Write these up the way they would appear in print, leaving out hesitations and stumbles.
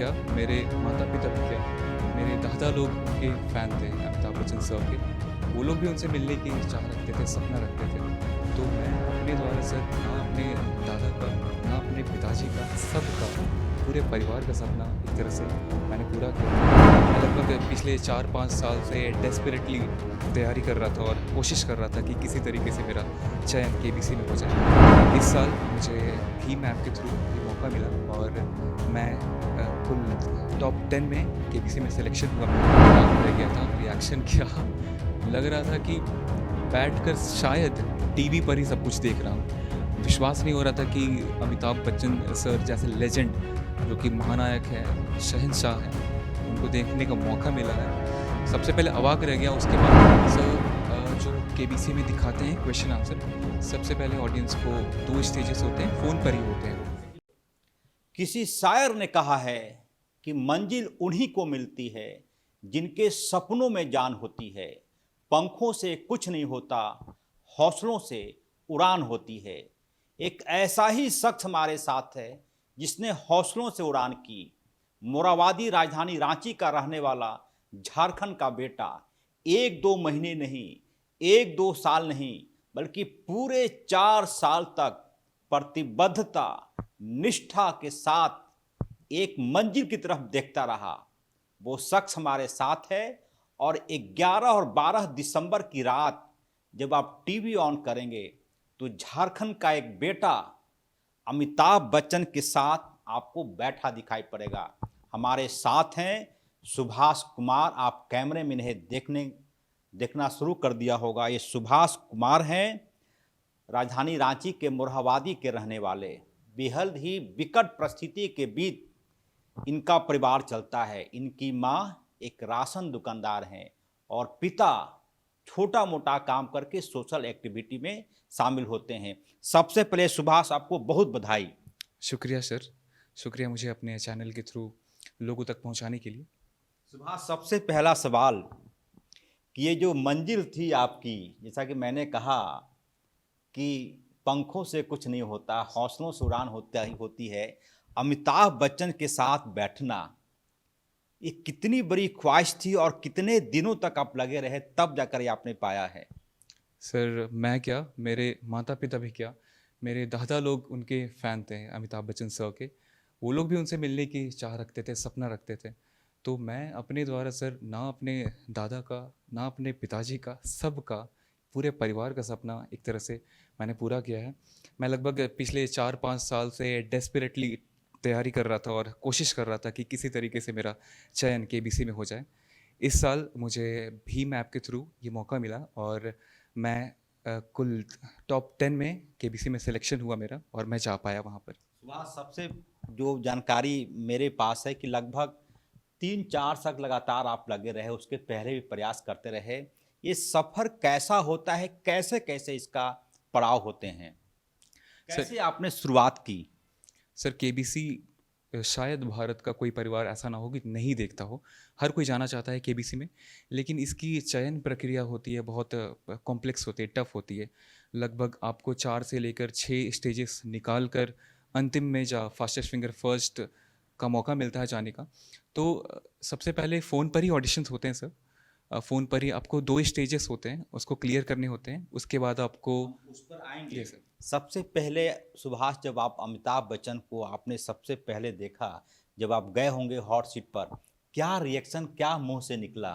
क्या, मेरे माता-पिता भी क्या, मेरे दादा लोग उनके फ़ैन थे अमिताभ बच्चन सर के। वो लोग भी उनसे मिलने की चाह रखते थे, सपना रखते थे। तो मैं अपने द्वारा सर ना अपने दादा का, ना अपने पिताजी का, सबका, पूरे परिवार का सपना एक तरह से मैंने पूरा किया। मैं लगभग पिछले 4-5 साल से डेस्परेटली तैयारी कर रहा था और कोशिश कर रहा था कि किसी तरीके से मेरा चयन केबीसी में हो जाए। इस साल मुझे भीम ऐप के थ्रू ये मौका मिला और मैं कुल टॉप 10 में केबीसी में सिलेक्शन हुआ। मैं रह गया था, रिएक्शन क्या लग रहा था कि बैठकर शायद टीवी पर ही सब कुछ देख रहा हूँ। विश्वास नहीं हो रहा था कि अमिताभ बच्चन सर जैसे लेजेंड, जो कि महानायक हैं, शहंशाह हैं, उनको देखने का मौका मिला है। सबसे पहले अवाक रह गया, उसके बाद सर जो केबीसी में दिखाते हैं क्वेश्चन आंसर, सबसे पहले ऑडियंस को 2 स्टेजेस होते हैं, फ़ोन पर ही होते हैं वो। किसी शायर ने कहा है कि मंजिल उन्हीं को मिलती है जिनके सपनों में जान होती है। पंखों से कुछ नहीं होता, हौसलों से उड़ान होती है। एक ऐसा ही शख्स हमारे साथ है जिसने हौसलों से उड़ान की। मोराबादी राजधानी रांची का रहने वाला झारखंड का बेटा 1-2 महीने नहीं, 1-2 साल नहीं, बल्कि पूरे 4 साल तक प्रतिबद्धता, निष्ठा के साथ एक मंजिल की तरफ देखता रहा। वो शख्स हमारे साथ है और 11 और 12 दिसंबर की रात जब आप टीवी ऑन करेंगे तो झारखंड का एक बेटा अमिताभ बच्चन के साथ आपको बैठा दिखाई पड़ेगा। हमारे साथ हैं सुभाष कुमार। आप कैमरे में इन्हें देखना शुरू कर दिया होगा। ये सुभाष कुमार हैं, राजधानी रांची के मोरहाबादी के रहने वाले। बेहद ही विकट परिस्थिति के बीच इनका परिवार चलता है। इनकी माँ एक राशन दुकानदार हैं और पिता छोटा मोटा काम करके सोशल एक्टिविटी में शामिल होते हैं। सबसे पहले सुभाष, आपको बहुत बधाई। शुक्रिया सर, शुक्रिया मुझे अपने चैनल के थ्रू लोगों तक पहुंचाने के लिए। सुभाष, सबसे पहला सवाल कि ये जो मंजिल थी आपकी, जैसा कि मैंने कहा कि पंखों से कुछ नहीं होता, हौसलों से उड़ान होती है। अमिताभ बच्चन के साथ बैठना, ये कितनी बड़ी ख्वाहिश थी और कितने दिनों तक आप लगे रहे तब जाकर ये आपने पाया है? सर मैं क्या, मेरे माता-पिता भी क्या, मेरे दादा लोग उनके फ़ैन थे अमिताभ बच्चन सर के। वो लोग भी उनसे मिलने की चाह रखते थे, सपना रखते थे। तो मैं अपने द्वारा सर ना अपने दादा का, ना अपने पिताजी का, सबका, पूरे परिवार का सपना एक तरह से मैंने पूरा किया है। मैं लगभग पिछले 4-5 साल से डेस्परेटली तैयारी कर रहा था और कोशिश कर रहा था कि किसी तरीके से मेरा चयन केबीसी में हो जाए। इस साल मुझे भीम ऐप के थ्रू ये मौका मिला और मैं कुल टॉप 10 में केबीसी में सिलेक्शन हुआ मेरा और मैं जा पाया वहाँ पर। सुभाष, सबसे जो जानकारी मेरे पास है कि लगभग 3-4 साल लगातार आप लगे रहे, उसके पहले भी प्रयास करते रहे। ये सफ़र कैसा होता है, कैसे कैसे इसका पड़ाव होते हैं, सर कैसे आपने शुरुआत की? सर केबीसी शायद भारत का कोई परिवार ऐसा ना हो कि नहीं देखता हो। हर कोई जाना चाहता है केबीसी में, लेकिन इसकी चयन प्रक्रिया होती है बहुत कॉम्प्लेक्स होती है, टफ़ होती है। लगभग आपको 4 से लेकर 6 स्टेजेस निकाल कर अंतिम में फास्टेस्ट फिंगर फर्स्ट का मौका मिलता है जाने का। तो सबसे पहले फ़ोन पर ही ऑडिशंस होते हैं सर। फ़ोन पर ही आपको 2 स्टेजेस होते हैं, उसको क्लियर करने होते हैं। उसके बाद आपको हम उस पर आएंगे। जी सर। सबसे पहले सुभाष, जब आप अमिताभ बच्चन को आपने सबसे पहले देखा, जब आप गए होंगे हॉट सीट पर, क्या रिएक्शन, क्या मुंह से निकला?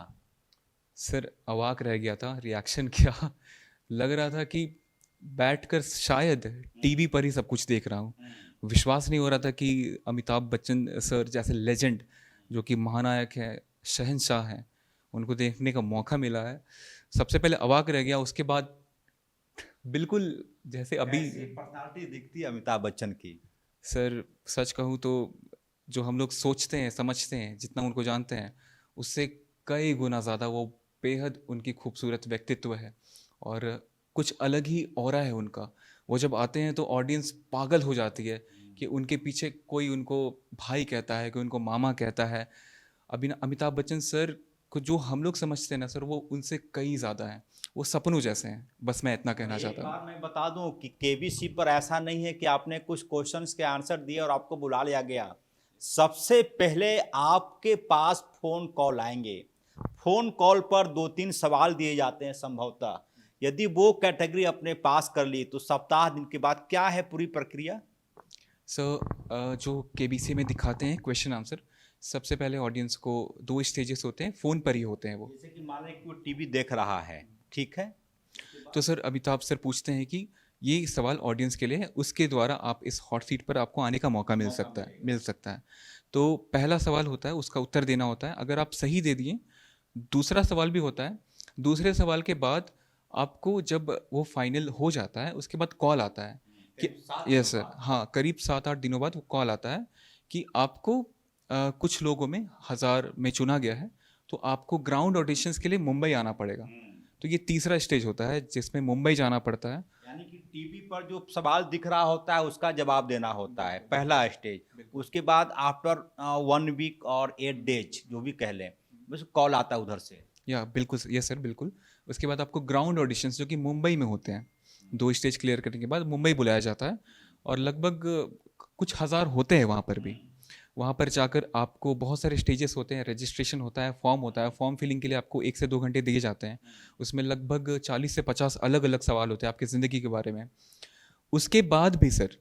सर अवाक रह गया था, रिएक्शन क्या लग रहा था कि बैठकर शायद टीवी पर ही सब कुछ देख रहा हूँ। विश्वास नहीं हो रहा था कि अमिताभ बच्चन सर जैसे लेजेंड, जो कि महानायक हैं, शहंशाह हैं, उनको देखने का मौका मिला है। सबसे पहले अवाक रह गया, उसके बाद बिल्कुल जैसे अभी कैसी पर्सनालिटी दिखती है अमिताभ बच्चन की? सर सच कहूँ तो जो हम लोग सोचते हैं, समझते हैं, जितना उनको जानते हैं, उससे कई गुना ज़्यादा वो बेहद उनकी खूबसूरत व्यक्तित्व है और कुछ अलग ही ऑरा है उनका। वो जब आते हैं तो ऑडियंस पागल हो जाती है कि उनके पीछे कोई उनको भाई कहता है, कोई उनको मामा कहता है। अभी ना अमिताभ बच्चन सर को जो हम लोग समझते हैं ना सर, वो उनसे कई ज़्यादा हैं। वो सपनों जैसे हैं, बस मैं इतना और कहना एक चाहता हूँ। बार मैं बता दूं कि केबीसी पर ऐसा नहीं है कि आपने कुछ क्वेश्चंस के आंसर दिए और आपको बुला लिया गया। सबसे पहले आपके पास फोन कॉल आएंगे। फोन कॉल पर 2-3 सवाल दिए जाते हैं संभवतः। यदि वो कैटेगरी अपने पास कर ली तो सप्ताह दिन के बाद क्या है पूरी प्रक्रिया? जो केबीसी में दिखाते हैं क्वेश्चन आंसर, सबसे पहले ऑडियंस को 2 स्टेजेस होते हैं, फ़ोन पर ही होते हैं वो। जैसे कि मान लें कि वो टीवी देख रहा है, ठीक है? तो सर अमिताभ सर पूछते हैं कि ये सवाल ऑडियंस के लिए है, उसके द्वारा आप इस हॉट सीट पर आपको आने का मौका मिल सकता है। तो पहला सवाल होता है, उसका उत्तर देना होता है। अगर आप सही दे दिए, दूसरा सवाल भी होता है। दूसरे सवाल के बाद आपको जब वो फाइनल हो जाता है, उसके बाद कॉल आता है कि यस सर, हाँ, करीब 7-8 दिनों बाद वो कॉल आता है कि आपको कुछ लोगों में 1000 में चुना गया है, तो आपको ग्राउंड ऑडिशंस के लिए मुंबई आना पड़ेगा। तो ये तीसरा स्टेज होता है जिसमें मुंबई जाना पड़ता है। यानी कि टीवी पर जो सवाल दिख रहा होता है उसका जवाब देना होता है, पहला स्टेज। उसके बाद आफ्टर 1 वीक और 8 डेज जो भी कह लें, बस कॉल आता है उधर से। या बिल्कुल, यस सर, बिल्कुल। उसके बाद आपको ग्राउंड ऑडिशंस जो कि मुंबई में होते हैं, 2 स्टेज क्लियर करने के बाद मुंबई बुलाया जाता है, और लगभग कुछ हज़ार होते हैं वहाँ पर भी। वहाँ पर जाकर आपको बहुत सारे स्टेजेस होते हैं, रजिस्ट्रेशन होता है, फॉर्म फिलिंग के लिए आपको 1 से 2 घंटे दिए जाते हैं। उसमें लगभग 40 से 50 अलग अलग सवाल होते हैं आपकी ज़िंदगी के बारे में। उसके बाद भी सर,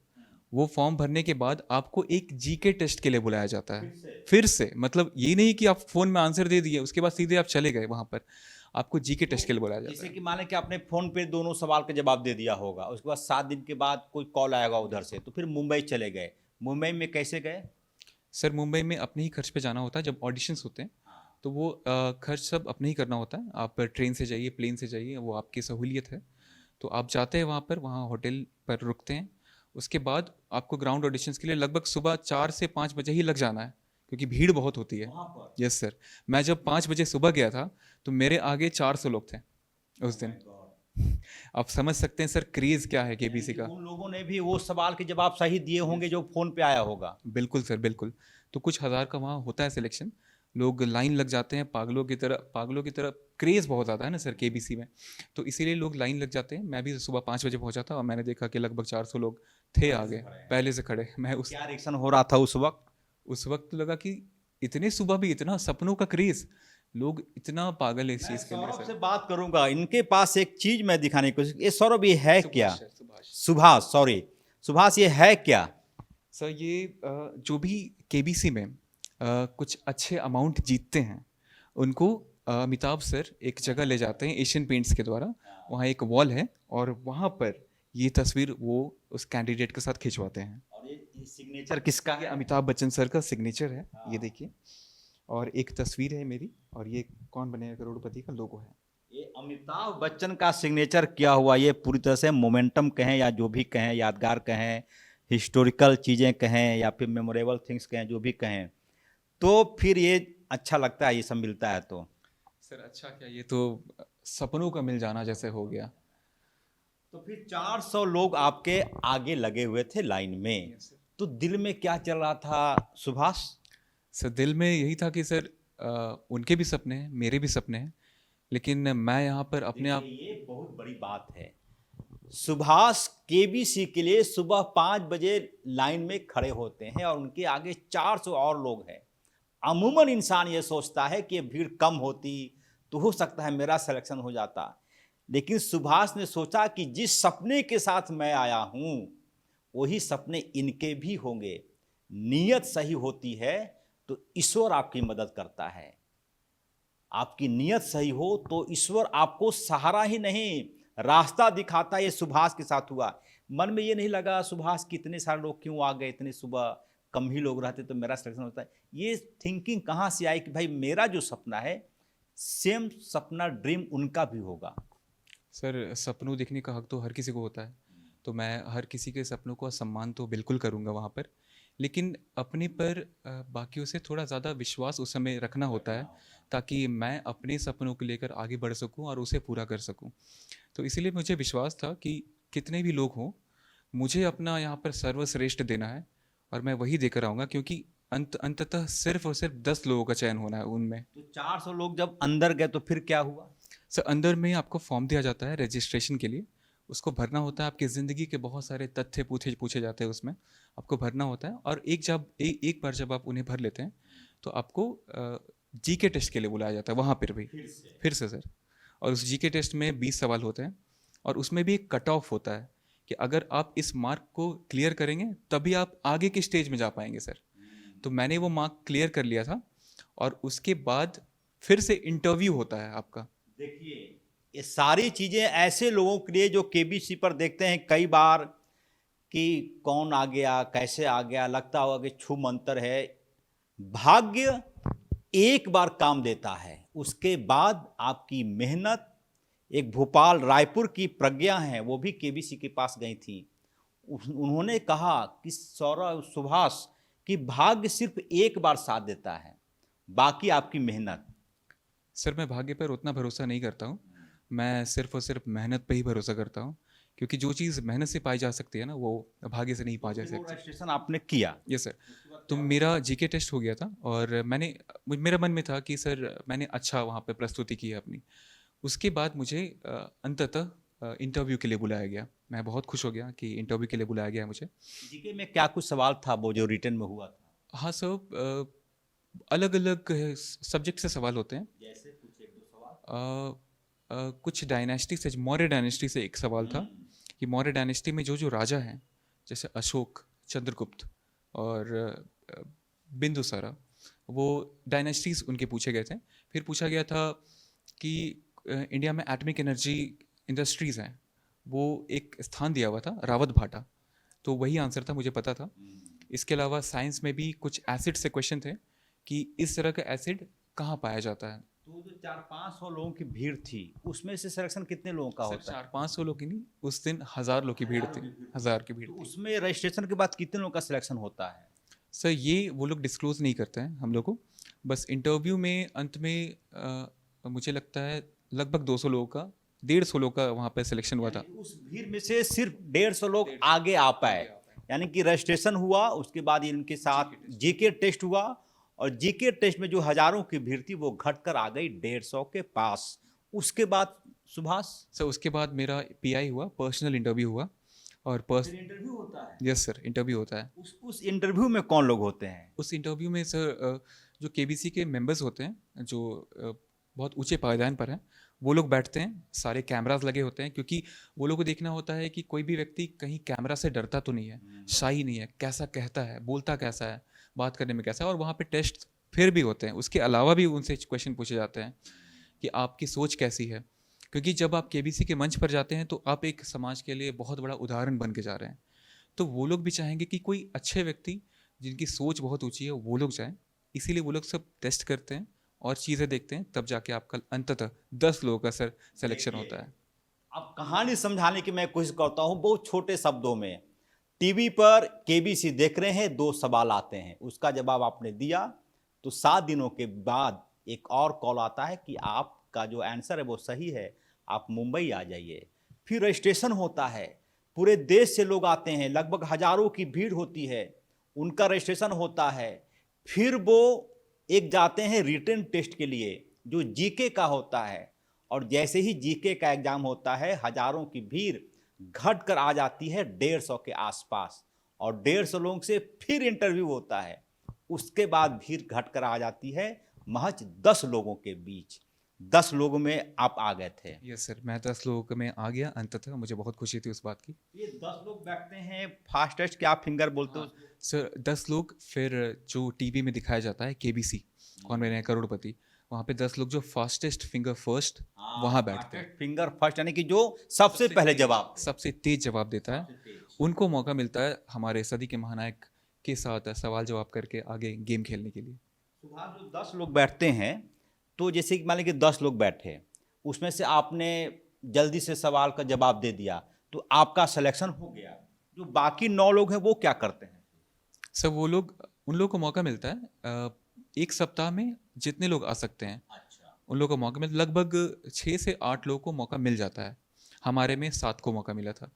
वो फॉर्म भरने के बाद आपको एक जीके टेस्ट के लिए बुलाया जाता है, फिर से। मतलब ये नहीं कि आप फ़ोन में आंसर दे दिए उसके बाद सीधे आप चले गए, वहाँ पर आपको जीके टेस्ट के लिए बुलाया जाता जैसे है। कि माने कि आपने फोन पे दोनों सवाल का जवाब दे दिया होगा, उसके बाद 7 दिन के बाद कोई कॉल आएगा उधर से, तो फिर मुंबई चले गए। मुंबई में कैसे गए? सर मुंबई में अपने ही खर्च पे जाना होता है। जब ऑडिशंस होते हैं तो वो खर्च सब अपने ही करना होता है। आप ट्रेन से जाइए, प्लेन से जाइए, वो आपकी सहूलियत है। तो आप जाते हैं वहाँ पर, वहाँ होटल पर रुकते हैं। उसके बाद आपको ग्राउंड ऑडिशंस के लिए लगभग सुबह 4 से 5 बजे ही लग जाना है, क्योंकि भीड़ बहुत होती है। वहाँ पर यस सर, मैं जब 5 बजे सुबह गया था तो मेरे आगे 400 लोग थे उस दिन। आप समझ सकते हैं सर क्रेज़ क्या है केबीसी का। उन लोगों ने भी वो सवाल के जवाब सही दिए होंगे जो फोन पे आया होगा। बिल्कुल सर, बिल्कुल। तो कुछ हज़ार का वहाँ होता है सिलेक्शन। लोग लाइन लग जाते हैं पागलों की तरह, पागलों की तरह। क्रेज़ बहुत ज़्यादा है ना सर केबीसी में, तो इसीलिए लोग लाइन लग जाते हैं। मैं भी सुबह 5 बजे पहुँचा था और मैंने देखा कि लगभग 400 लोग थे आगे, पहले से खड़े। मैं क्या रिएक्शन हो रहा था उस वक्त? उस वक्त लगा कि इतने सुबह भी इतना सपनों का क्रेज़, लोग इतना पागल है इस चीज़ के लिए सौरभ से सर। बात करूंगा, इनके पास एक चीज मैं दिखाने की कोशिश। ये सौरभ ये है क्या? सुभाष सर, सुभाष। सुभाष, सॉरी सुभाष, ये है क्या? सर ये जो भी केबीसी में कुछ अच्छे अमाउंट जीतते हैं, उनको अमिताभ सर एक जगह ले जाते हैं एशियन पेंट्स के द्वारा। वहाँ एक वॉल है और वहाँ पर ये तस्वीर वो उस कैंडिडेट के साथ खिंचवाते हैं। और ये सिग्नेचर किसका ये है? अमिताभ बच्चन सर का सिग्नेचर है, ये देखिए। और एक तस्वीर है मेरी, और ये कौन बनेगा करोड़पति का लोगो है। ये अमिताभ बच्चन का सिग्नेचर किया हुआ, ये पूरी तरह से मोमेंटम कहें या जो भी कहें, यादगार कहें, हिस्टोरिकल चीज़ें कहें या फिर मेमोरेबल थिंग्स कहें, जो भी कहें, तो फिर ये अच्छा लगता है, ये सब मिलता है तो। सर अच्छा क्या, ये तो सपनों का मिल जाना जैसे हो गया। तो फिर 400 लोग आपके आगे लगे हुए थे लाइन में, तो दिल में क्या चल रहा था सुभाष? सर दिल में यही था कि सर उनके भी सपने हैं, मेरे भी सपने हैं, लेकिन मैं यहाँ पर अपने आप। ये बहुत बड़ी बात है। सुभाष केबीसी के लिए सुबह 5 बजे लाइन में खड़े होते हैं और उनके आगे 400 और लोग हैं। अमूमन इंसान ये सोचता है कि भीड़ कम होती तो हो सकता है मेरा सिलेक्शन हो जाता, लेकिन सुभाष ने सोचा कि जिस सपने के साथ मैं आया हूं वही सपने इनके भी होंगे। नीयत सही होती है तो ईश्वर आपकी मदद करता है। आपकी नीयत सही हो तो ईश्वर आपको सहारा ही नहीं, रास्ता दिखाता है। ये सुभाष के साथ हुआ। मन में ये नहीं लगा सुभाष कि इतने सारे लोग क्यों आ गए, इतने सुबह कम ही लोग रहते तो मेरा सिलेक्शन होता है। ये थिंकिंग कहाँ से आई कि भाई मेरा जो सपना है सेम सपना, ड्रीम उनका भी होगा? सर सपनों देखने का हक तो हर किसी को होता है, तो मैं हर किसी के सपनों का सम्मान तो बिल्कुल करूँगा वहाँ पर, लेकिन अपने पर बाकियों से थोड़ा ज़्यादा विश्वास उस समय रखना होता है, ताकि मैं अपने सपनों को लेकर आगे बढ़ सकूं और उसे पूरा कर सकूं। तो इसीलिए मुझे विश्वास था कि कितने भी लोग हों, मुझे अपना यहाँ पर सर्वश्रेष्ठ देना है और मैं वही देकर आऊँगा, क्योंकि अंततः सिर्फ और सिर्फ 10 लोगों का चयन होना है उनमें। तो 400 लोग जब अंदर गए तो फिर क्या हुआ? सर अंदर में आपको फॉर्म दिया जाता है रजिस्ट्रेशन के लिए। उसको भरना होता है, आपकी ज़िंदगी के बहुत सारे तथ्य पूछे पूछे जाते हैं उसमें, आपको भरना होता है। और एक बार जब आप उन्हें भर लेते हैं तो आपको जीके टेस्ट के लिए बुलाया जाता है वहाँ पर भी, फिर से सर। और उस जीके टेस्ट में 20 सवाल होते हैं और उसमें भी एक कट ऑफ होता है कि अगर आप इस मार्क को क्लियर करेंगे तभी आप आगे की स्टेज में जा पाएंगे सर। तो मैंने वो मार्क क्लियर कर लिया था और उसके बाद फिर से इंटरव्यू होता है आपका। देखिए, ये सारी चीज़ें ऐसे लोगों के लिए जो केबीसी पर देखते हैं कई बार कि कौन आ गया, कैसे आ गया, लगता होगा कि छू मंतर है। भाग्य एक बार काम देता है, उसके बाद आपकी मेहनत। एक भोपाल रायपुर की प्रज्ञा है, वो भी केबीसी के पास गई थी। उन्होंने कहा कि सौरभ सुभाष कि भाग्य सिर्फ एक बार साथ देता है, बाकी आपकी मेहनत। सर मैं भाग्य पर उतना भरोसा नहीं करता हूँ, मैं सिर्फ और सिर्फ मेहनत पे ही भरोसा करता हूँ, क्योंकि जो चीज़ मेहनत से पाई जा सकती है ना वो भाग्य से नहीं पाई जा सकती। रजिस्ट्रेशन आपने किया? Yes sir. तो मेरा जीके टेस्ट हो गया था और मेरा मन में था कि सर मैंने अच्छा वहाँ पे प्रस्तुति की है अपनी। उसके बाद मुझे अंततः इंटरव्यू के लिए बुलाया गया। मैं बहुत खुश हो गया कि इंटरव्यू के लिए बुलाया गया मुझे। जीके में क्या कुछ सवाल था वो जो रिटर्न में हुआ था? हाँ सर, अलग अलग सब्जेक्ट से सवाल होते हैं। जैसे कुछ एक दो सवाल। कुछ डायनेस्टी से, मौर्य डायनेस्टी से एक सवाल था कि मौर्य डायनेस्टी में जो जो राजा हैं जैसे अशोक, चंद्रगुप्त और बिंदुसारा, वो डायनेस्टीज उनके पूछे गए थे। फिर पूछा गया था कि इंडिया में एटॉमिक एनर्जी इंडस्ट्रीज़ हैं, वो एक स्थान दिया हुआ था रावत भाटा, तो वही आंसर था, मुझे पता था। इसके अलावा साइंस में भी कुछ एसिड से क्वेश्चन थे कि इस तरह का एसिड कहाँ पाया जाता है। तो जो 400-500 लोगों की भीड़ थी उसमें से सिलेक्शन कितने लोगों का होता है? 400-500 लोग की नहीं, उस दिन 1000 लोग की भीड़ थी, 1000 की भीड़ तो थी। उसमें रजिस्ट्रेशन के बाद कितने लोगों का सिलेक्शन होता है? सर ये वो लोग डिस्क्लोज नहीं करते हैं हम लोग को, बस इंटरव्यू में अंत में मुझे लगता है लगभग 200 लोगों का, 150 लोगों का वहाँ पे सिलेक्शन हुआ था। उस भीड़ में से सिर्फ 150 लोग आगे आ पाए, यानी कि रजिस्ट्रेशन हुआ, उसके बाद इनके साथ जीके टेस्ट हुआ और जीके टेस्ट में जो हजारों की भीड़ थी वो घटकर आ गई 150 के पास। उसके बाद सुभाष सर उसके बाद मेरा पीआई हुआ, पर्सनल इंटरव्यू हुआ और इंटरव्यू होता है। यस सर, इंटरव्यू होता है। उस इंटरव्यू में कौन लोग होते हैं? उस इंटरव्यू में सर जो केबीसी के मेंबर्स होते हैं, जो बहुत ऊंचे पायदान पर हैं, वो लोग बैठते हैं, सारे कैमरास लगे होते हैं, क्योंकि वो लोग को देखना होता है कि कोई भी व्यक्ति कहीं कैमरा से डरता तो नहीं है, शाही नहीं है, कैसा कहता है, बोलता कैसा है, बात करने में कैसा है। और वहाँ पे टेस्ट फिर भी होते हैं, उसके अलावा भी उनसे क्वेश्चन पूछे जाते हैं कि आपकी सोच कैसी है, क्योंकि जब आप केबीसी के मंच पर जाते हैं तो आप एक समाज के लिए बहुत बड़ा उदाहरण बन के जा रहे हैं। तो वो लोग भी चाहेंगे कि कोई अच्छे व्यक्ति जिनकी सोच बहुत ऊंची है वो लोग जाएं, इसीलिए वो लोग सब टेस्ट करते हैं और चीज़ें देखते हैं, तब जाके आपका अंततः 10 लोगों का सर सिलेक्शन होता है। अब कहानी समझाने की मैं कोशिश करता हूँ बहुत छोटे शब्दों में। टीवी पर केबीसी देख रहे हैं, 2 सवाल आते हैं, उसका जवाब आपने दिया तो 7 दिनों के बाद एक और कॉल आता है कि आपका जो आंसर है वो सही है, आप मुंबई आ जाइए। फिर रजिस्ट्रेशन होता है, पूरे देश से लोग आते हैं, लगभग हजारों की भीड़ होती है, उनका रजिस्ट्रेशन होता है। फिर वो एक जाते हैं रिटन टेस्ट के लिए जो जीके का होता है, और जैसे ही जीके का एग्जाम होता है हजारों की भीड़ घट कर आ जाती है 150 के आसपास, और 150 लोगों से फिर इंटरव्यू होता है। उसके बाद भीड़ घट कर आ जाती है महज 10 लोगों के बीच। 10 लोगों में आप आ गए थे। यस सर, मैं 10 लोगों में आ गया अंततः, मुझे बहुत खुशी थी उस बात की। ये 10 लोग बैठते हैं फास्टेस्ट, क्या आप फिंगर बोलते हो? सर 10 लोग, फिर जो टीवी में दिखाया जाता है केबीसी कौन बने करोड़पति, वहाँ पे 10 लोग जो फास्टेस्ट फिंगर फर्स्ट वहाँ बैठते हैं। फिंगर फर्स्ट यानी कि जो सबसे पहले जवाब, सबसे तेज जवाब देता है, उनको मौका मिलता है हमारे सदी के महानायक के साथ सवाल जवाब करके आगे गेम खेलने के लिए। सुभाष, जो 10 लोग बैठते हैं, तो जैसे कि मान लीजिए 10 लोग बैठे, उसमें से आपने जल्दी से सवाल का जवाब दे दिया तो आपका सिलेक्शन हो गया। जो बाकी 9 लोग हैं वो क्या करते हैं? सब वो लोग, उन लोगों को मौका मिलता है एक सप्ताह में जितने लोग आ सकते हैं। अच्छा। उन लोगों को मौका मिलता, लगभग 6 से 8 लोगों को मौका मिल जाता है। हमारे में 7 को मौका मिला था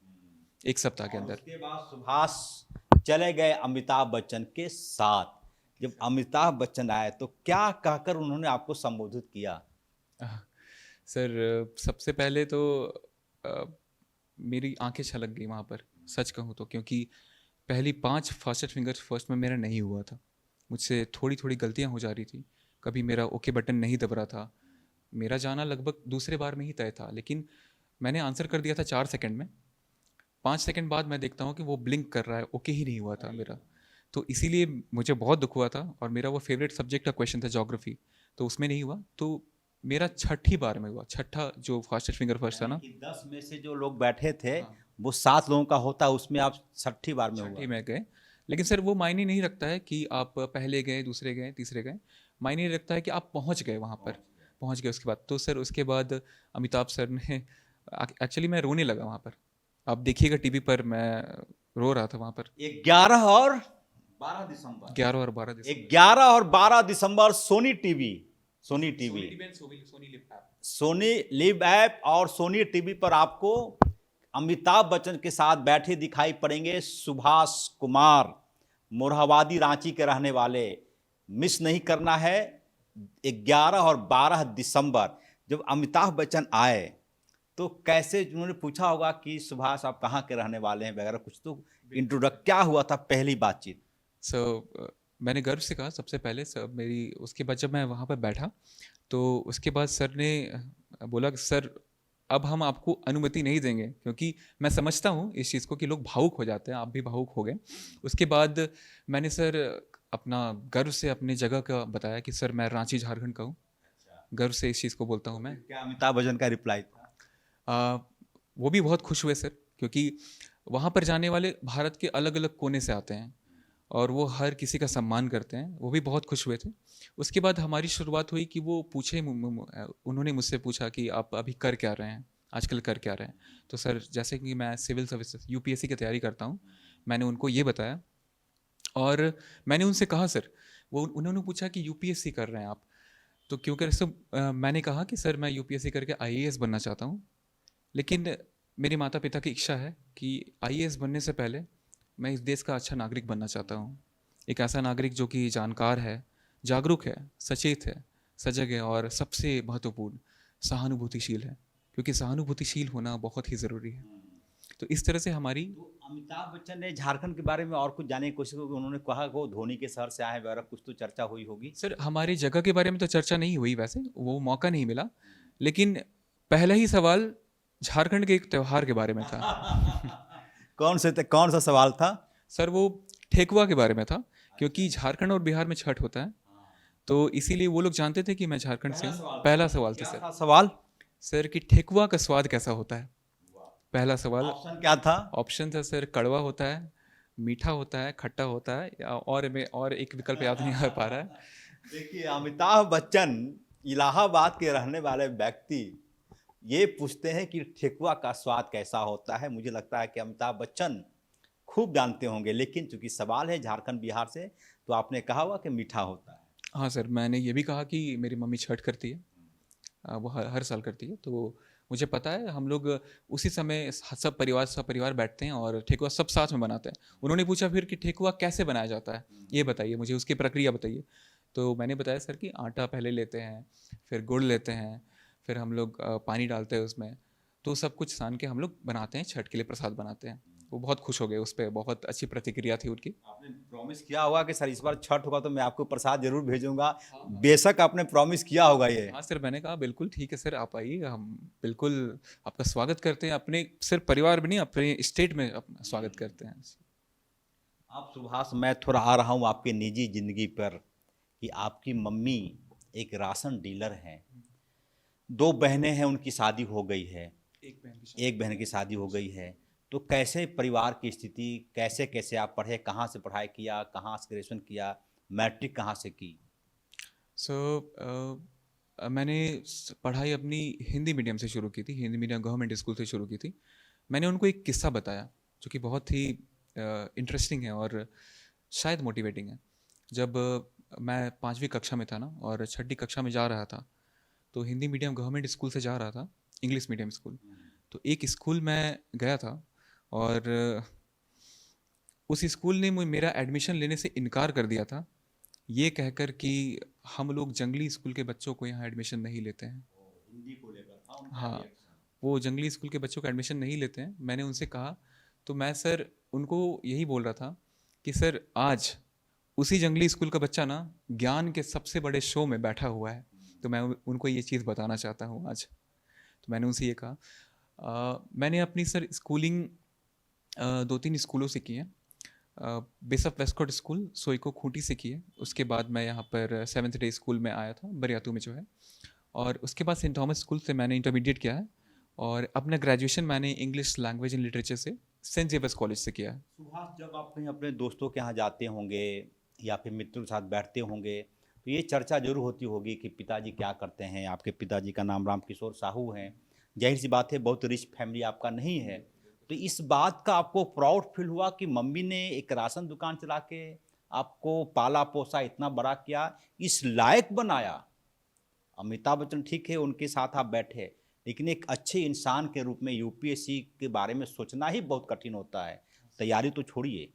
एक सप्ताह के अंदर। उसके बाद सुभाष चले गए अमिताभ बच्चन के साथ। जब अमिताभ बच्चन आए तो क्या कहकर उन्होंने आपको संबोधित किया? सर सबसे पहले तो मेरी आंखें छलक गई वहाँ पर, सच कहूँ तो, क्योंकि पहली 5 फास्टेस्ट फिंगर्स फर्स्ट में मेरा नहीं हुआ था। मुझसे थोड़ी थोड़ी गलतियाँ हो जा रही थी, कभी मेरा ओके बटन नहीं दब रहा था। मेरा जाना लगभग दूसरे बार में ही तय था, लेकिन मैंने आंसर कर दिया था 4 सेकंड में। 5 सेकंड बाद मैं देखता हूँ कि वो ब्लिंक कर रहा है, ओके ही नहीं हुआ था मेरा। तो इसीलिए मुझे बहुत दुख हुआ था, और मेरा वो फेवरेट सब्जेक्ट का क्वेश्चन था ज्योग्राफी, तो उसमें नहीं हुआ। तो मेरा छठी बार में हुआ, छठा जो फास्टेस्ट फिंगर फर्स्ट था ना, 10 में से जो लोग बैठे थे हाँ, वो 7 लोगों का होता, उसमें आप 6ठी बार में हुआ। छठी में गए। लेकिन सर वो मायने नहीं रखता है कि आप पहले गए, दूसरे गए, तीसरे गए। मायने रखता है कि आप पहुंच गए वहां पर, पहुंच गए। उसके बाद तो सर, उसके बाद अमिताभ सर ने, एक्चुअली मैं रोने लगा वहां पर। आप देखिएगा टीवी पर, मैं रो रहा था वहां पर। 11 और 12 दिसंबर 11 और 12 दिसंबर 11 और 12 दिसंबर Sony TV, Sony TV, Sony LIV app और सोनी टीवी पर आपको अमिताभ बच्चन के साथ बैठे दिखाई पड़ेंगे सुभाष कुमार, मोरहाबादी रांची के रहने वाले। मिस नहीं करना है। 11 और 12 दिसंबर जब अमिताभ बच्चन आए तो कैसे उन्होंने पूछा होगा कि सुभाष आप कहाँ के रहने वाले हैं वगैरह, कुछ तो इंट्रोडक्ट क्या हुआ था पहली बातचीत? मैंने गर्व से कहा सबसे पहले सर मेरी। उसके बाद जब मैं वहाँ पर बैठा तो उसके बाद सर ने बोला कि सर अब हम आपको अनुमति नहीं देंगे, क्योंकि मैं समझता हूँ इस चीज़ को कि लोग भावुक हो जाते हैं, आप भी भावुक हो गए। उसके बाद मैंने सर अपना गर्व से अपनी जगह का बताया कि सर मैं रांची झारखंड का हूँ, गर्व से इस चीज़ को बोलता हूँ मैं। क्या अमिताभ बच्चन का रिप्लाई था? वो भी बहुत खुश हुए सर, क्योंकि वहाँ पर जाने वाले भारत के अलग अलग कोने से आते हैं और वो हर किसी का सम्मान करते हैं। वो भी बहुत खुश हुए थे। उसके बाद हमारी शुरुआत हुई कि वो पूछे, उन्होंने मुझसे पूछा कि आप अभी कर क्या रहे हैं, आजकल कर क्या रहे हैं। तो सर जैसे कि मैं सिविल सर्विसेज यूपीएससी की तैयारी करता हूँ, मैंने उनको ये बताया। और मैंने उनसे कहा सर, वो उन्होंने पूछा कि यूपीएससी कर रहे हैं आप, तो क्योंकि सर मैंने कहा कि सर मैं यूपीएससी करके आईएएस बनना चाहता हूँ, लेकिन मेरे माता पिता की इच्छा है कि आईएएस बनने से पहले मैं इस देश का अच्छा नागरिक बनना चाहता हूँ। एक ऐसा नागरिक जो कि जानकार है, जागरूक है, सचेत है, सजग है, और सबसे महत्वपूर्ण सहानुभूतिशील है, क्योंकि सहानुभूतिशील होना बहुत ही ज़रूरी है। तो इस तरह से हमारी। तो अमिताभ बच्चन ने झारखंड के बारे में और कुछ जानने की कोशिश की? उन्होंने कहा वो धोनी के शहर से आए वगैरह, कुछ तो चर्चा हुई होगी। सर हमारी जगह के बारे में तो चर्चा नहीं हुई, वैसे वो मौका नहीं मिला। लेकिन पहला ही सवाल झारखंड के एक त्यौहार के बारे में था। कौन सा सवाल था? सर वो ठेकुआ के बारे में था, क्योंकि झारखंड और बिहार में छठ होता है, तो इसीलिए वो लोग जानते थे कि मैं झारखंड से हूँ। पहला सवाल था सर। सवाल सर कि ठेकुआ का स्वाद कैसा होता है, पहला सवाल। ऑप्शन क्या था? ऑप्शन था सर, कड़वा होता है, मीठा होता है, खट्टा होता है, और एक विकल्प याद नहीं आ पा रहा है। देखिए, अमिताभ बच्चन इलाहाबाद के रहने वाले व्यक्ति ये पूछते हैं कि ठेकुआ का स्वाद कैसा होता है। मुझे लगता है कि अमिताभ बच्चन खूब जानते होंगे, लेकिन चूंकि सवाल है झारखंड बिहार से तो आपने कहा हुआ कि मीठा होता है। हाँ सर, मैंने ये भी कहा कि मेरी मम्मी छठ करती है, वो हर साल करती है, तो मुझे पता है। हम लोग उसी समय सब परिवार बैठते हैं और ठेकुआ सब साथ में बनाते हैं। उन्होंने पूछा फिर कि ठेकुआ कैसे बनाया जाता है, ये बताइए मुझे, उसकी प्रक्रिया बताइए। तो मैंने बताया सर कि आटा पहले लेते हैं, फिर गुड़ लेते हैं, फिर हम लोग पानी डालते हैं उसमें, तो सब कुछ सान के हम लोग बनाते हैं, छठ के लिए प्रसाद बनाते हैं। वो बहुत खुश हो गए, उस पर बहुत अच्छी प्रतिक्रिया थी उनकी। आपने प्रॉमिस किया होगा कि सर इस बार छठ होगा तो मैं आपको प्रसाद जरूर भेजूंगा। बेशक आपने प्रॉमिस किया होगा ये। हाँ सर, मैंने कहा बिल्कुल ठीक है सर, आप आइए, हम बिल्कुल आपका स्वागत करते हैं, अपने सिर्फ परिवार में नहीं, अपने स्टेट में अपना स्वागत करते हैं। आप सुभाष, मैं थोड़ा आ रहा हूँ आपके निजी जिंदगी पर कि आपकी मम्मी एक राशन डीलर हैं, 2 बहनें हैं, उनकी शादी हो गई है, एक बहन की शादी हो गई है। तो कैसे परिवार की स्थिति, कैसे कैसे आप पढ़े, कहाँ से पढ़ाई किया, कहाँ से ग्रेजुएशन किया, मैट्रिक कहाँ से की? मैंने पढ़ाई अपनी हिंदी मीडियम से शुरू की थी, हिंदी मीडियम गवर्नमेंट स्कूल से शुरू की थी। मैंने उनको एक किस्सा बताया जो कि बहुत ही इंटरेस्टिंग है और शायद मोटिवेटिंग है। जब मैं 5वीं कक्षा में था ना, और 6ठी कक्षा में जा रहा था, तो हिंदी मीडियम गवर्नमेंट स्कूल से जा रहा था इंग्लिश मीडियम स्कूल। तो एक स्कूल में गया था और उस स्कूल ने मेरा एडमिशन लेने से इनकार कर दिया था, ये कहकर कि हम लोग जंगली स्कूल के बच्चों को यहाँ एडमिशन नहीं लेते हैं। हिंदी को लेकर हाँ, वो जंगली स्कूल के बच्चों का एडमिशन नहीं लेते हैं। मैंने उनसे कहा, तो मैं सर उनको यही बोल रहा था कि सर आज उसी जंगली स्कूल का बच्चा ना ज्ञान के सबसे बड़े शो में बैठा हुआ है। तो मैं उनको ये चीज़ बताना चाहता हूँ आज। तो मैंने उनसे ये कहा। मैंने अपनी सर स्कूलिंग 2-3 स्कूलों से की है। बिशप वेस्टकोट स्कूल सोइको खूंटी से की है। उसके बाद मैं यहाँ पर सेवन्थ डे स्कूल में आया था, बरियातू में जो है। और उसके बाद सेंट थॉमस स्कूल से मैंने इंटरमीडिएट किया है। और अपना ग्रेजुएशन मैंने इंग्लिश लैंग्वेज एंड लिटरेचर से सेंट जेवियर्स कॉलेज से किया है। सुभाष, जब आप कहीं अपने दोस्तों के यहाँ जाते होंगे या फिर मित्रों के साथ बैठते होंगे तो ये चर्चा जरूर होती होगी कि पिताजी क्या करते हैं। आपके पिताजी का नाम रामकिशोर साहू है, जाहिर सी बात है बहुत रिच फैमिली आपका नहीं है। तो इस बात का आपको प्राउड फील हुआ कि मम्मी ने एक राशन दुकान चला के आपको पाला पोसा, इतना बड़ा किया, इस लायक बनाया। अमिताभ बच्चन ठीक है, उनके साथ आप बैठे, लेकिन एक अच्छे इंसान के रूप में यूपीएससी के बारे में सोचना ही बहुत कठिन होता है, तैयारी तो छोड़िए।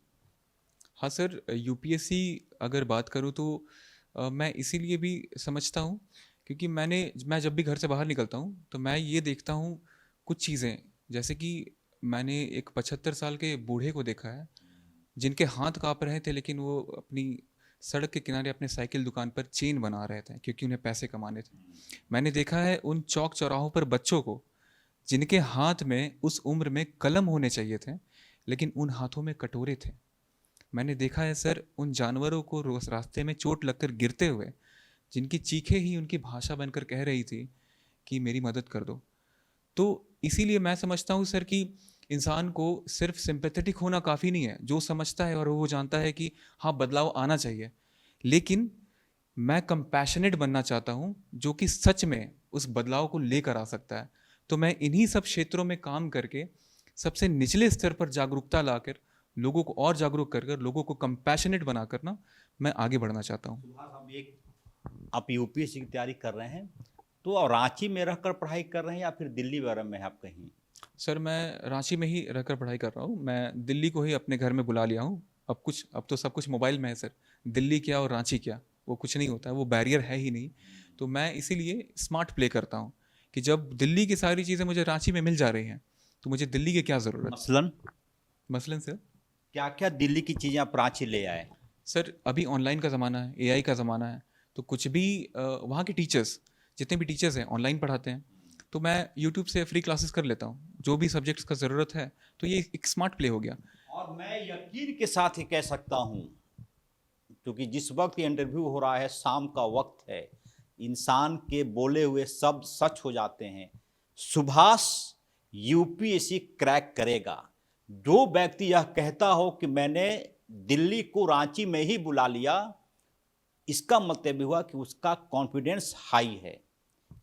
हाँ सर, यूपीएससी अगर बात करूँ तो मैं इसीलिए भी समझता हूँ क्योंकि मैं जब भी घर से बाहर निकलता हूँ तो मैं ये देखता हूँ कुछ चीज़ें, जैसे कि मैंने एक 75 साल के बूढ़े को देखा है जिनके हाथ काँप रहे थे, लेकिन वो अपनी सड़क के किनारे अपने साइकिल दुकान पर चेन बना रहे थे क्योंकि उन्हें पैसे कमाने थे। मैंने देखा है उन चौक चौराहों पर बच्चों को जिनके हाथ में उस उम्र में कलम होने चाहिए थे, लेकिन उन हाथों में कटोरे थे। मैंने देखा है सर उन जानवरों को रोज रास्ते में चोट लगकर गिरते हुए, जिनकी चीखें ही उनकी भाषा बनकर कह रही थी कि मेरी मदद कर दो। तो इसीलिए मैं समझता हूँ सर कि इंसान को सिर्फ सिंपैथेटिक होना काफ़ी नहीं है। जो समझता है और वो जानता है कि हाँ बदलाव आना चाहिए, लेकिन मैं कंपैशनेट बनना चाहता हूँ जो कि सच में उस बदलाव को लेकर आ सकता है। तो मैं इन्हीं सब क्षेत्रों में काम करके सबसे निचले स्तर पर जागरूकता लाकर लोगों को और जागरूक कर कर लोगों को कंपैशनेट बनाकर ना मैं आगे बढ़ना चाहता हूँ। सुभाष, आप यूपीएससी की तैयारी कर रहे हैं तो आप रांची में रहकर पढ़ाई कर रहे हैं या फिर दिल्ली वगैरह में है आप कहीं? सर मैं रांची में ही रहकर पढ़ाई कर रहा हूँ। मैं दिल्ली को ही अपने घर में बुला लिया हूँ। अब तो सब कुछ मोबाइल में है सर। दिल्ली क्या और रांची क्या, वो कुछ नहीं होता है, वो बैरियर है ही नहीं। तो मैं इसीलिए स्मार्ट प्ले करता हूँ कि जब दिल्ली की सारी चीज़ें मुझे रांची में मिल जा रही हैं तो मुझे दिल्ली की क्या ज़रूरत। मसलन सर क्या क्या दिल्ली की चीज़ें आप रांची ले आए? सर अभी ऑनलाइन का ज़माना है, एआई का ज़माना है, तो कुछ भी वहाँ के टीचर्स, जितने भी टीचर्स हैं ऑनलाइन पढ़ाते हैं, तो मैं यूट्यूब से फ्री क्लासेस कर लेता हूँ जो भी सब्जेक्ट्स का ज़रूरत है। तो ये एक स्मार्ट प्ले हो गया। और मैं यकीन के साथ ही कह सकता हूँ, क्योंकि जिस वक्त ये इंटरव्यू हो रहा है शाम का वक्त है, इंसान के बोले हुए शब्द सच हो जाते हैं। सुभाष यूपीएससी क्रैक करेगा। जो व्यक्ति यह कहता हो कि मैंने दिल्ली को रांची में ही बुला लिया, इसका मतलब हुआ कि उसका कॉन्फिडेंस हाई है।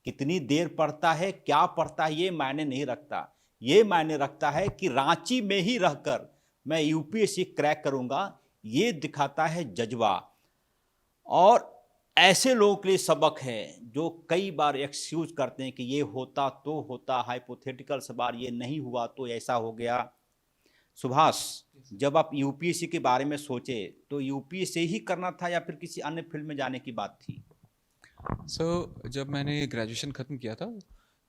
कितनी देर पढ़ता है, क्या पढ़ता है, ये मायने नहीं रखता। ये मायने रखता है कि रांची में ही रहकर मैं यूपीएससी क्रैक करूंगा, ये दिखाता है जज्बा। और ऐसे लोगों के लिए सबक है जो कई बार एक्सक्यूज करते हैं कि ये होता तो होता, हाइपोथेटिकल सवाल, ये नहीं हुआ तो ऐसा हो गया। सुभाष, जब आप यूपीएससी के बारे में सोचे तो यूपीएससी ही करना था या फिर किसी अन्य फील्ड में जाने की बात थी? जब मैंने ग्रेजुएशन ख़त्म किया था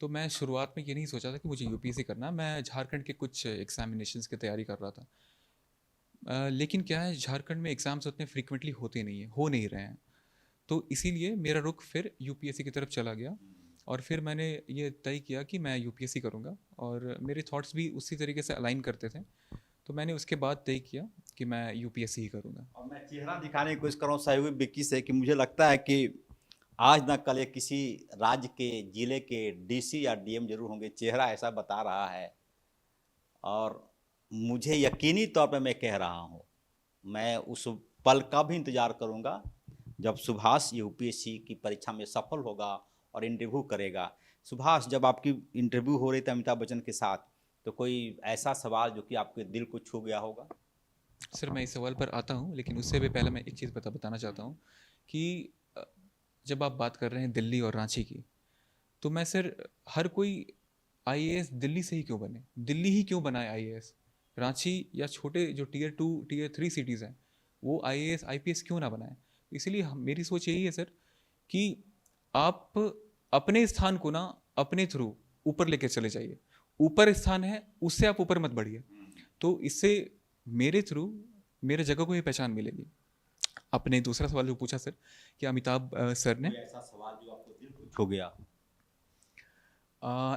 तो मैं शुरुआत में ये नहीं सोचा था कि मुझे यूपीएससी करना है। मैं झारखंड के कुछ एग्जामिनेशंस की तैयारी कर रहा था। लेकिन क्या है, झारखंड में एग्ज़ाम्स उतने फ्रीक्वेंटली होते नहीं हैं, हो नहीं रहे हैं। तो इसीलिए मेरा रुख फिर यूपीएससी की तरफ चला गया और फिर मैंने ये तय किया कि मैं यूपीएससी करूँगा और मेरे थॉट्स भी उसी तरीके से अलाइन करते थे। तो मैंने उसके बाद तय किया कि मैं यूपीएससी ही करूँगा। और मैं चेहरा दिखाने की कोशिश कर रहा हूँ सहयोगी विक्की से कि मुझे लगता है कि आज ना कल ये किसी राज्य के जिले के डीसी या डीएम जरूर होंगे। चेहरा ऐसा बता रहा है और मुझे यकीनी तौर पे मैं कह रहा हूँ, मैं उस पल का भी इंतज़ार करूँगा जब सुभाष यूपीएससी की परीक्षा में सफल होगा और इंटरव्यू करेगा। सुभाष, जब आपकी इंटरव्यू हो रही थी अमिताभ बच्चन के साथ, तो कोई ऐसा सवाल जो कि आपके दिल को छू गया होगा? सर मैं इस सवाल पर आता हूँ, लेकिन उससे भी पहले मैं एक चीज़ बताना चाहता हूँ कि जब आप बात कर रहे हैं दिल्ली और रांची की, तो मैं सर हर कोई आईएएस दिल्ली से ही क्यों बने, दिल्ली ही क्यों बनाए आईएएस? रांची या छोटे जो टियर 2 टियर 3 सिटीज़ हैं वो आईएएस आईपीएस क्यों ना बनाए? इसलिए मेरी सोच यही है सर कि आप अपने स्थान को ना अपने थ्रू ऊपर लेके चले जाइए, ऊपर स्थान है उससे आप ऊपर मत बढ़िए। तो इससे मेरे थ्रू मेरे जगह को ये पहचान मिलेगी। आपने दूसरा सवाल जो पूछा सर कि अमिताभ सर ने, कोई ऐसा सवाल जो आपको दिल को छू गया?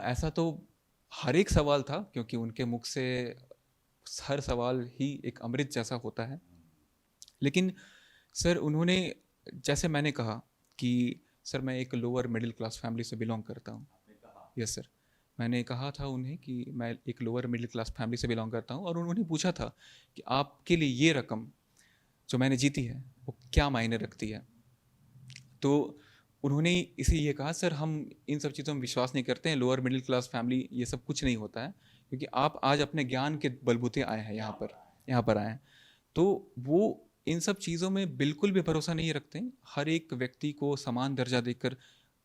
ऐसा तो हर एक सवाल था, क्योंकि उनके मुख से हर सवाल ही एक अमृत जैसा होता है। लेकिन सर उन्होंने, जैसे मैंने कहा कि सर मैं एक लोअर मिडिल क्लास फैमिली से बिलोंग करता हूँ। यस सर, मैंने कहा था उन्हें कि मैं एक लोअर मिडिल क्लास फैमिली से बिलोंग करता हूँ, और उन्होंने पूछा था कि आपके लिए ये रकम जो मैंने जीती है वो क्या मायने रखती है। तो उन्होंने इसे ये कहा, सर हम इन सब चीज़ों में विश्वास नहीं करते हैं, लोअर मिडिल क्लास फैमिली ये सब कुछ नहीं होता है, क्योंकि आप आज अपने ज्ञान के बलबूते आए हैं यहाँ पर आए हैं। तो वो इन सब चीज़ों में बिल्कुल भी भरोसा नहीं रखते हैं। हर एक व्यक्ति को समान दर्जा देकर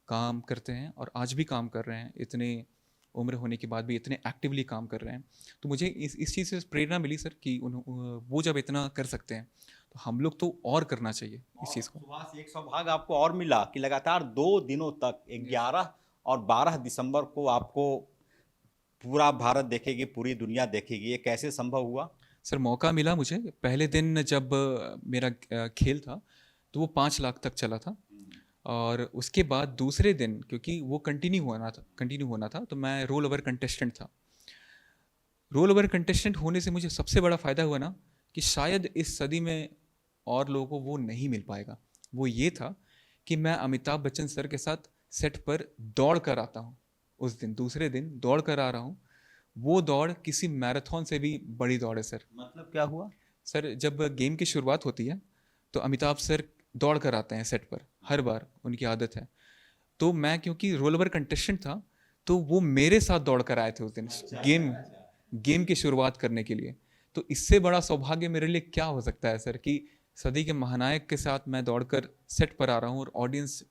काम करते हैं, और आज भी काम कर रहे हैं, इतने उम्र होने के बाद भी इतने एक्टिवली काम कर रहे हैं। तो मुझे इस चीज़ से प्रेरणा मिली सर कि वो जब इतना कर सकते हैं तो हम लोग तो और करना चाहिए इस चीज़ को। सुभाष, एक सौभाग्य आपको और मिला कि लगातार 2 दिनों तक 11 और 12 दिसंबर को आपको पूरा भारत देखेगी, पूरी दुनिया देखेगी। ये कैसे संभव हुआ? सर मौका मिला मुझे। पहले दिन जब मेरा खेल था तो वो 5 लाख तक चला था, और उसके बाद दूसरे दिन, क्योंकि वो कंटिन्यू होना था, तो मैं रोल ओवर कंटेस्टेंट था। रोल ओवर कंटेस्टेंट होने से मुझे सबसे बड़ा फ़ायदा हुआ ना कि शायद इस सदी में और लोगों को वो नहीं मिल पाएगा। वो ये था कि मैं अमिताभ बच्चन सर के साथ सेट पर दौड़ कर आता हूँ। उस दिन, दूसरे दिन दौड़ कर आ रहा हूँ। वो दौड़ किसी मैराथन से भी बड़ी दौड़ है सर। मतलब क्या हुआ? सर जब गेम की शुरुआत होती है तो अमिताभ सर दौड़ कर आते हैं सेट पर, हर बार उनकी आदत है। तो मैं क्योंकि रोल ओवर कंटेस्टेंट था तो वो मेरे साथ दौड़ कर आए थे उस दिन गेम की शुरुआत करने के लिए। तो इससे बड़ा सौभाग्य मेरे लिए क्या हो सकता है सर कि सदी के महानायक के साथ मैं दौड़कर सेट पर आ रहा हूँ और ऑडियंस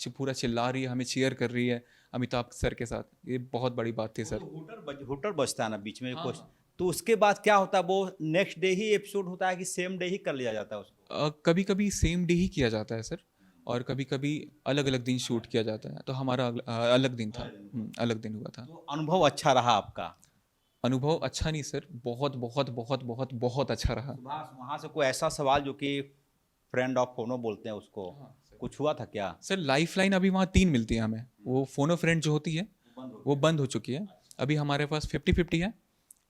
पूरा चिल्ला रही है, हमें चीयर कर रही है अमिताभ सर के साथ। ये बहुत बड़ी बात थी सर। हुटर बजता है ना बीच में हाँ, कुछ, हाँ। तो उसके बाद क्या होता है? वो नेक्स्ट डे ही एपिसोड होता है कि सेम डे ही कर लिया जाता है उसको? कभी कभी सेम डे ही किया जाता है सर, और कभी कभी अलग अलग दिन शूट किया जाता है। तो हमारा अलग दिन था। अलग दिन हुआ था। तो अनुभव अच्छा रहा आपका? अनुभव अच्छा नहीं सर, बहुत बहुत बहुत बहुत बहुत अच्छा रहा। सुभाष, वहाँ से कोई ऐसा सवाल जो कि फ्रेंड ऑफ फोनो बोलते हैं उसको, कुछ हुआ था क्या? सर लाइफ लाइन अभी वहाँ 3 मिलती है हमें। वो फोनो फ्रेंड जो होती है वो बंद हो चुकी है। अभी हमारे पास 50-50 है,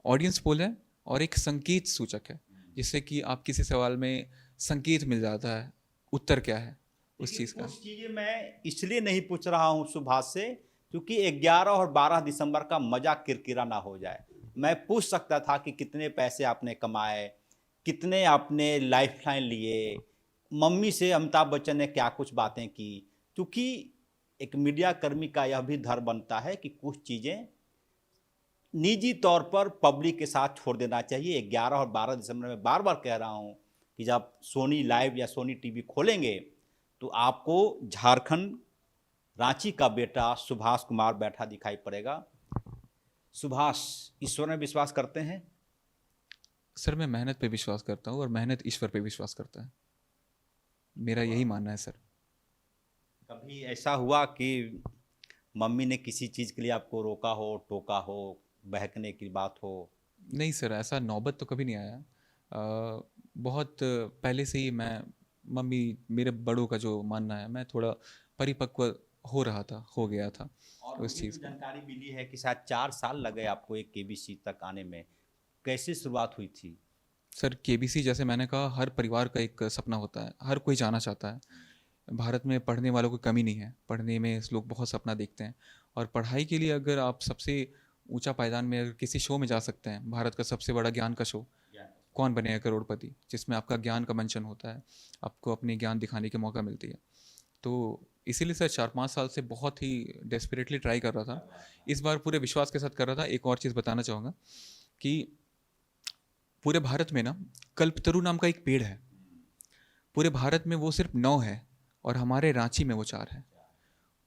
ऑडियंस पोल है, और एक संकेत सूचक है, जिससे कि आप किसी सवाल में संकेत मिल जाता है उत्तर क्या है उस चीज़ का। कुछ चीज़ें मैं इसलिए नहीं पूछ रहा हूँ सुभाष से क्योंकि 11 और 12 दिसंबर का मजा किरकिरा ना हो जाए। मैं पूछ सकता था कि कितने पैसे आपने कमाए, कितने आपने लाइफ लाइन लिए, मम्मी से अमिताभ बच्चन ने क्या कुछ बातें की, क्योंकि एक मीडिया कर्मी का यह भी धर्म बनता है कि कुछ चीज़ें निजी तौर पर पब्लिक के साथ छोड़ देना चाहिए। 11 और 12 दिसंबर में बार बार कह रहा हूँ कि जब सोनी लाइव या सोनी टीवी खोलेंगे तो आपको झारखंड रांची का बेटा सुभाष कुमार बैठा दिखाई पड़ेगा। सुभाष, ईश्वर में विश्वास करते हैं? सर मैं मेहनत पे विश्वास करता हूँ, और मेहनत ईश्वर पे विश्वास करता है। मेरा यही मानना है सर। कभी ऐसा हुआ कि मम्मी ने किसी चीज़ के लिए आपको रोका हो, टोका हो, बहकने की बात हो? नहीं सर, ऐसा नौबत तो कभी नहीं आया। बहुत पहले से ही मैं, मम्मी, मेरे बड़ों का जो मानना है, मैं थोड़ा परिपक्व हो गया था और उस मुझे चीज़ जो का। जानकारी मिली है कि शायद 4 साल लगे आपको एक केबीसी तक आने में। कैसे शुरुआत हुई थी? सर केबीसी, जैसे मैंने कहा, हर परिवार का एक सपना होता है, हर कोई जाना चाहता है। भारत में पढ़ने वालों की कमी नहीं है, पढ़ने में लोग बहुत सपना देखते हैं, और पढ़ाई के लिए अगर आप सबसे ऊंचा पायदान में अगर किसी शो में जा सकते हैं, भारत का सबसे बड़ा ज्ञान का शो कौन बनेगा करोड़पति, जिसमें आपका ज्ञान का मंचन होता है, आपको अपने ज्ञान दिखाने की मौका मिलती है। तो इसीलिए सर 4-5 साल से बहुत ही डेस्परेटली ट्राई कर रहा था। इस बार पूरे विश्वास के साथ कर रहा था। एक और चीज़ बताना चाहूँगा कि पूरे भारत में ना कल्पतरु नाम का एक पेड़ है। पूरे भारत में वो सिर्फ 9 है, और हमारे रांची में वो 4 है।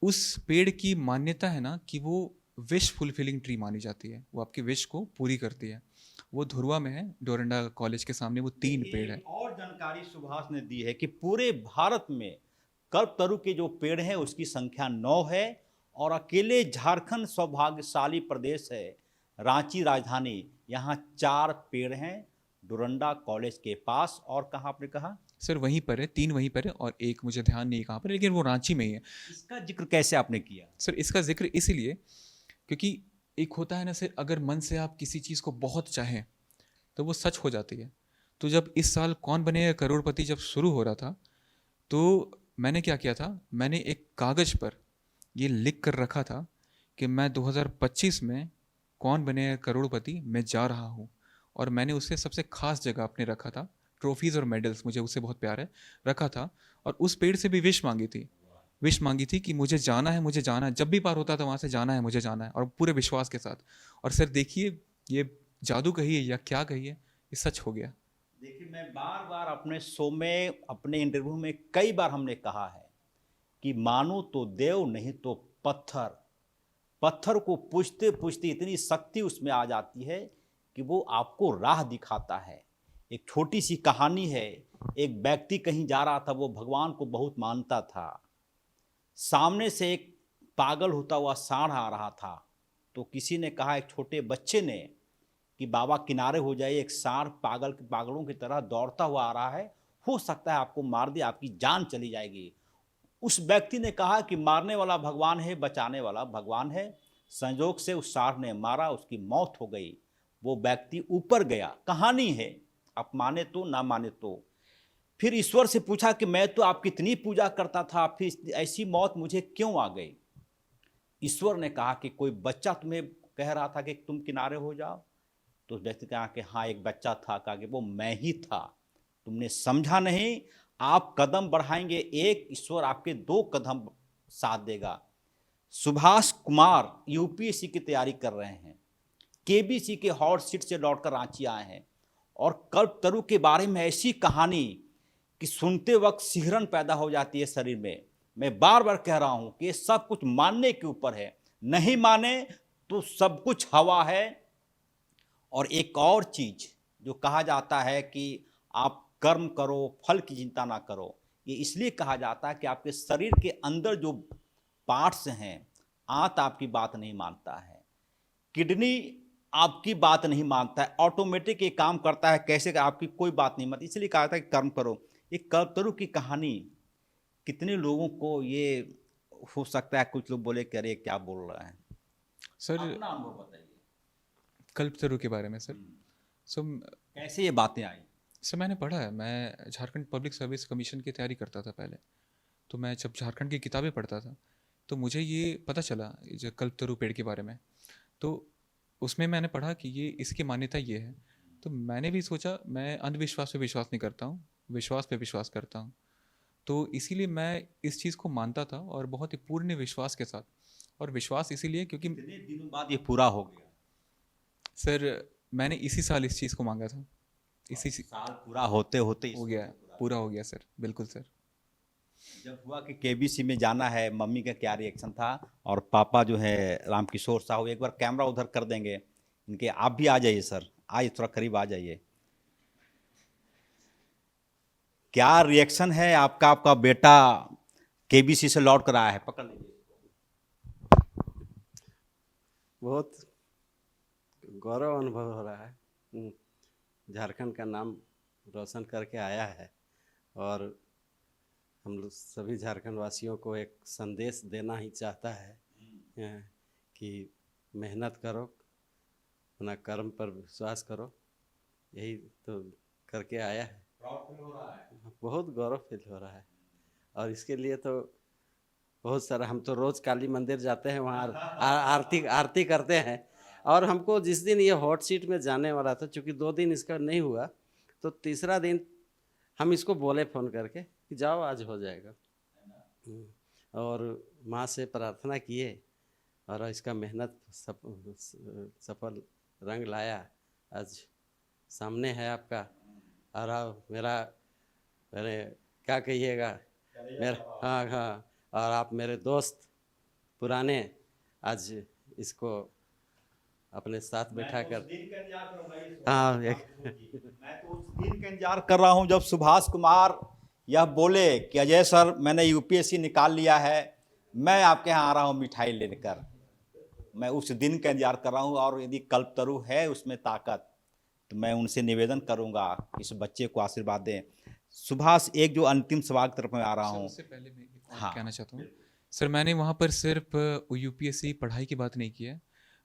उस पेड़ की मान्यता है ना कि वो विश फुलफिलिंग ट्री मानी जाती है, वो आपकी विश को पूरी करती है। वो धुरवा में है, डोरंडा कॉलेज के सामने वो 3 पेड़ है। और जानकारी सुभाष ने दी है कि पूरे भारत में कल्पतरु के जो पेड़ हैं उसकी संख्या 9 है, और अकेले झारखंड सौभाग्यशाली प्रदेश है, रांची राजधानी, यहाँ 4 पेड़ हैं डोरंडा कॉलेज के पास। और कहाँ आपने कहा? सर वहीं पर है, 3 वहीं पर है और एक मुझे ध्यान नहीं कहाँ पर, लेकिन वो रांची में ही है। इसका जिक्र कैसे आपने किया? सर इसका जिक्र इसीलिए क्योंकि एक होता है ना सर, अगर मन से आप किसी चीज़ को बहुत चाहें तो वो सच हो जाती है। तो जब इस साल कौन बनेगा करोड़पति जब शुरू हो रहा था, तो मैंने क्या किया था, मैंने एक कागज़ पर ये लिख कर रखा था कि मैं 2025 में कौन बनेगा करोड़पति मैं जा रहा हूँ। और मैंने उससे सबसे खास जगह अपने रखा था, ट्रॉफीज़ और मेडल्स, मुझे उससे बहुत प्यार है, रखा था। और उस पेड़ से भी विश मांगी थी कि मुझे जाना है, जब भी पार होता था वहाँ से जाना है, मुझे जाना है, और पूरे विश्वास के साथ। और सर देखिए, ये जादू कहिए या क्या कहिए, ये सच हो गया। देखिए, मैं बार बार अपने शो में, अपने इंटरव्यू में कई बार हमने कहा है कि मानो तो देव नहीं तो पत्थर। पत्थर को पूछते पूछते इतनी शक्ति उसमें आ जाती है कि वो आपको राह दिखाता है। एक छोटी सी कहानी है, एक व्यक्ति कहीं जा रहा था, वो भगवान को बहुत मानता था। सामने से एक पागल होता हुआ सांड आ रहा था, तो किसी ने कहा, एक छोटे बच्चे ने, कि बाबा किनारे हो जाइए, एक सांड पागलों की तरह दौड़ता हुआ आ रहा है, हो सकता है आपको मार दे, आपकी जान चली जाएगी। उस व्यक्ति ने कहा कि मारने वाला भगवान है, बचाने वाला भगवान है। संयोग से उस सांड ने मारा, उसकी मौत हो गई। वो व्यक्ति ऊपर गया। कहानी है, आप माने तो ना माने तो। फिर ईश्वर से पूछा कि मैं तो आपकी इतनी पूजा करता था, फिर ऐसी मौत मुझे क्यों आ गई? ईश्वर ने कहा कि कोई बच्चा तुम्हें कह रहा था कि तुम किनारे हो जाओ। तो उस व्यक्ति ने कहा कि हाँ, एक बच्चा था। कहा कि वो मैं ही था, तुमने समझा नहीं। आप कदम बढ़ाएंगे एक, ईश्वर आपके 2 कदम साथ देगा। सुभाष कुमार यूपीएससी की तैयारी कर रहे हैं, केबीसी के हॉट सीट से लौटकर रांची आए हैं, और कल्पतरु के बारे में ऐसी कहानी कि सुनते वक्त सिहरन पैदा हो जाती है शरीर में। मैं बार बार कह रहा हूं कि ये सब कुछ मानने के ऊपर है, नहीं माने तो सब कुछ हवा है। और एक और चीज जो कहा जाता है कि आप कर्म करो, फल की चिंता ना करो, ये इसलिए कहा जाता है कि आपके शरीर के अंदर जो पार्ट्स हैं, आंत आपकी बात नहीं मानता है, किडनी आपकी बात नहीं मानता है, ऑटोमेटिक ये काम करता है, कैसे आपकी कोई बात नहीं मानती, इसलिए कहा था कि कर्म करो। ये कल्पतरु की कहानी कितने लोगों को ये हो सकता है, कुछ लोग बोले कि अरे क्या बोल रहा है। सर अपना अनुभव बताइए कल्पतरु के बारे में। सर कैसे ये बातें आई? सर मैंने पढ़ा है, मैं झारखंड पब्लिक सर्विस कमीशन की तैयारी करता था पहले। तो मैं जब झारखंड की किताबें पढ़ता था तो मुझे ये पता चला जो कल्पतरु पेड़ के बारे में। तो उसमें मैंने पढ़ा कि ये इसकी मान्यता ये है। तो मैंने भी सोचा, मैं अंधविश्वास पे विश्वास नहीं करता हूँ, विश्वास पे विश्वास करता हूँ। तो इसीलिए मैं इस चीज़ को मानता था, और बहुत ही पूर्ण विश्वास के साथ। और विश्वास इसीलिए क्योंकि कितने दिनों बाद ये पूरा हो गया? सर मैंने इसी साल इस चीज़ को मांगा था, इसी साल पूरा होते होते हो गया, पूरा हो गया सर, बिल्कुल सर। जब हुआ कि केबीसी में जाना है, मम्मी का क्या रिएक्शन था? और पापा जो है रामकिशोर साहू, एक बार कैमरा उधर कर देंगे इनके, आप भी आ जाइए सर, आइए थोड़ा करीब आ जाइए। क्या रिएक्शन है आपका? आपका बेटा केबीसी से लौट कर आया है, पकड़ लीजिए। बहुत गौरव अनुभव हो रहा है। झारखंड का नाम रोशन करके आया है, और हम लोग सभी झारखंड वासियों को एक संदेश देना ही चाहता है कि मेहनत करो, अपना कर्म पर विश्वास करो, यही तो करके आया है। प्राउड फील हो रहा है? बहुत गौरव फील हो रहा है। और इसके लिए तो बहुत सारा, हम तो रोज़ काली मंदिर जाते हैं, वहाँ आरती करते हैं। और हमको जिस दिन ये हॉट सीट में जाने वाला था, चूँकि 2 दिन इसका नहीं हुआ, तो तीसरा दिन हम इसको बोले फ़ोन करके कि जाओ आज हो जाएगा। और माँ से प्रार्थना किए, और इसका मेहनत सफल रंग लाया। आज सामने है आपका। और मेरे क्या कहिएगा, मेरा हाँ, और आप मेरे दोस्त पुराने, आज इसको अपने साथ बैठा कर, हाँ, मैं तो उस दिन का इंतजार कर रहा हूं जब सुभाष कुमार यह बोले कि अजय सर, मैंने यूपीएससी निकाल लिया है, मैं आपके यहाँ आ रहा हूँ मिठाई लेकर, मैं उस दिन का इंतजार कर रहा हूँ। और यदि कल्पतरु है उसमें ताकत, तो मैं उनसे निवेदन करूँगा इस बच्चे को आशीर्वाद दें। सुभाष, एक जो अंतिम सवाल की तरफ मैं आ रहा सर हूँ। उससे पहले मैं एक और हाँ, कहना चाहता हूँ। सर मैंने वहाँ पर सिर्फ यूपीएससी पढ़ाई की बात नहीं की है।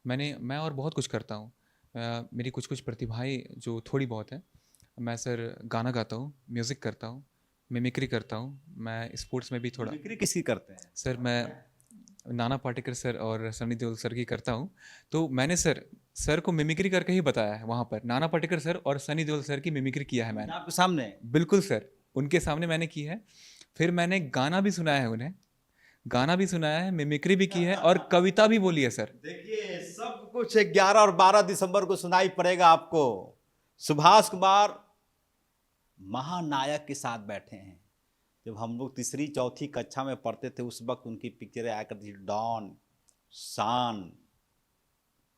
मैं और बहुत कुछ करता हूँ। मेरी कुछ कुछ प्रतिभाएं जो थोड़ी बहुत है। मैं सर गाना गाता हूँ, म्यूज़िक करता हूँ, मिमिक्री करता हूँ। मैं स्पोर्ट्स में भी थोड़ा। बिक्री किसकी करते हैं? सर मैं नाना पाटेकर सर और सनी देओल सर की करता हूँ। तो मैंने सर को मिमिक्री करके ही बताया है वहाँ पर। नाना पाटेकर सर और सनी देओल सर की मिमिक्री किया है मैंने आपके सामने? बिल्कुल सर, उनके सामने मैंने की है। फिर मैंने गाना भी सुनाया है उन्हें, गाना भी सुनाया है, मिमिक्री भी की है और कविता भी बोली है सर। देखिए, सब कुछ 11 और 12 दिसंबर को सुनाई पड़ेगा आपको। सुभाष कुमार महानायक के साथ बैठे हैं। जब हम लोग तीसरी चौथी कक्षा में पढ़ते थे उस वक्त उनकी पिक्चरें आया करती थी, डॉन, शान,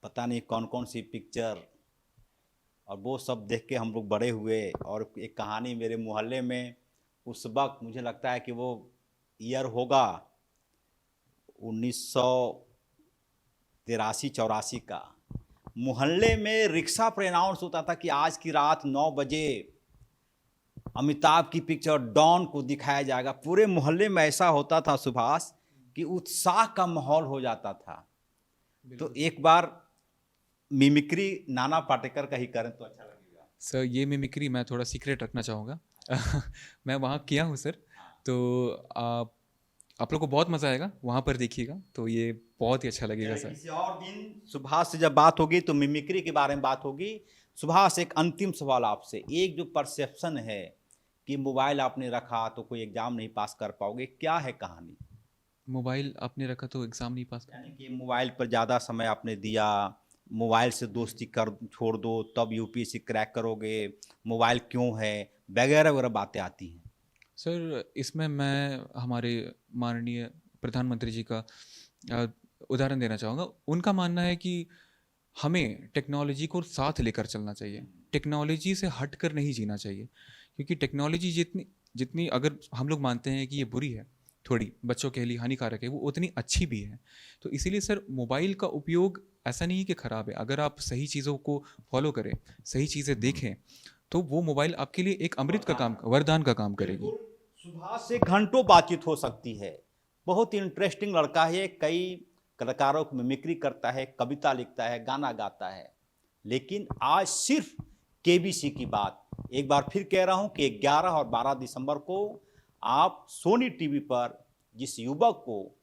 पता नहीं कौन कौन सी पिक्चर, और वो सब देख के हम लोग बड़े हुए। और एक कहानी मेरे मोहल्ले में उस वक्त, मुझे लगता है कि वो ईयर होगा 1983-84 का, मोहल्ले में रिक्शा पर अनाउंस होता था कि आज की रात 9 बजे अमिताभ की पिक्चर डॉन को दिखाया जाएगा। पूरे मोहल्ले में ऐसा होता था सुभाष कि उत्साह का माहौल हो जाता था। तो एक बार मिमिक्री नाना पाटेकर का ही करें तो अच्छा लगेगा। सर ये मिमिक्री मैं थोड़ा सीक्रेट रखना चाहूँगा। मैं वहाँ किया हूँ सर, तो आप लोग को बहुत मज़ा आएगा, वहाँ पर देखिएगा तो ये बहुत ही अच्छा लगेगा सर। किसी और दिन सुभाष से जब बात होगी तो मिमिक्री के बारे में बात होगी। सुभाष, एक अंतिम सवाल आपसे। एक जो परसेप्शन है कि मोबाइल आपने रखा तो कोई एग्जाम नहीं पास कर पाओगे, क्या है कहानी? मोबाइल आपने रखा तो एग्ज़ाम नहीं पास कर। यानी कि मोबाइल पर ज़्यादा समय आपने दिया, मोबाइल से दोस्ती कर छोड़ दो तब यूपीएससी क्रैक करोगे, मोबाइल क्यों है, वगैरह वगैरह बातें आती हैं। सर इसमें मैं हमारे माननीय प्रधानमंत्री जी का उदाहरण देना चाहूँगा। उनका मानना है कि हमें टेक्नोलॉजी को साथ लेकर चलना चाहिए, टेक्नोलॉजी से हट कर नहीं जीना चाहिए। क्योंकि टेक्नोलॉजी जितनी जितनी अगर हम लोग मानते हैं कि ये बुरी है, थोड़ी बच्चों के लिए हानिकारक है, वो उतनी अच्छी भी है। तो इसीलिए सर मोबाइल का उपयोग ऐसा नहीं है कि ख़राब है। अगर आप सही चीज़ों को फॉलो करें, सही चीज़ें देखें, तो वो मोबाइल आपके लिए एक अमृत का काम, वरदान का काम करेगी। सुभाष से घंटों बातचीत हो सकती है। बहुत ही इंटरेस्टिंग लड़का है, कई कलाकारों की मिमिक्री करता है, कविता लिखता है, गाना गाता है। लेकिन आज सिर्फ केबीसी की बात। एक बार फिर कह रहा हूं कि 11 और 12 दिसंबर को आप सोनी टीवी पर जिस युवक को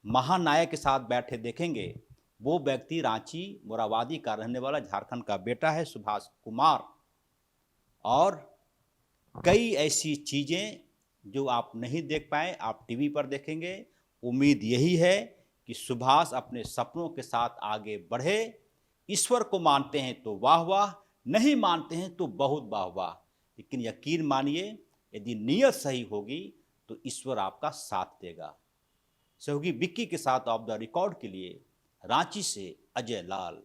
महानायक के साथ बैठे देखेंगे, वो व्यक्ति रांची मोराबादी का रहने वाला झारखंड का बेटा है, सुभाष कुमार। और कई ऐसी चीज़ें जो आप नहीं देख पाए, आप टीवी पर देखेंगे। उम्मीद यही है कि सुभाष अपने सपनों के साथ आगे बढ़े। ईश्वर को मानते हैं तो वाह वाह, नहीं मानते हैं तो बहुत वाह वाह। लेकिन यकीन मानिए, यदि नीयत सही होगी तो ईश्वर आपका साथ देगा। सहयोगी विक्की के साथ ऑफ द रिकॉर्ड के लिए रांची से अजय लाल।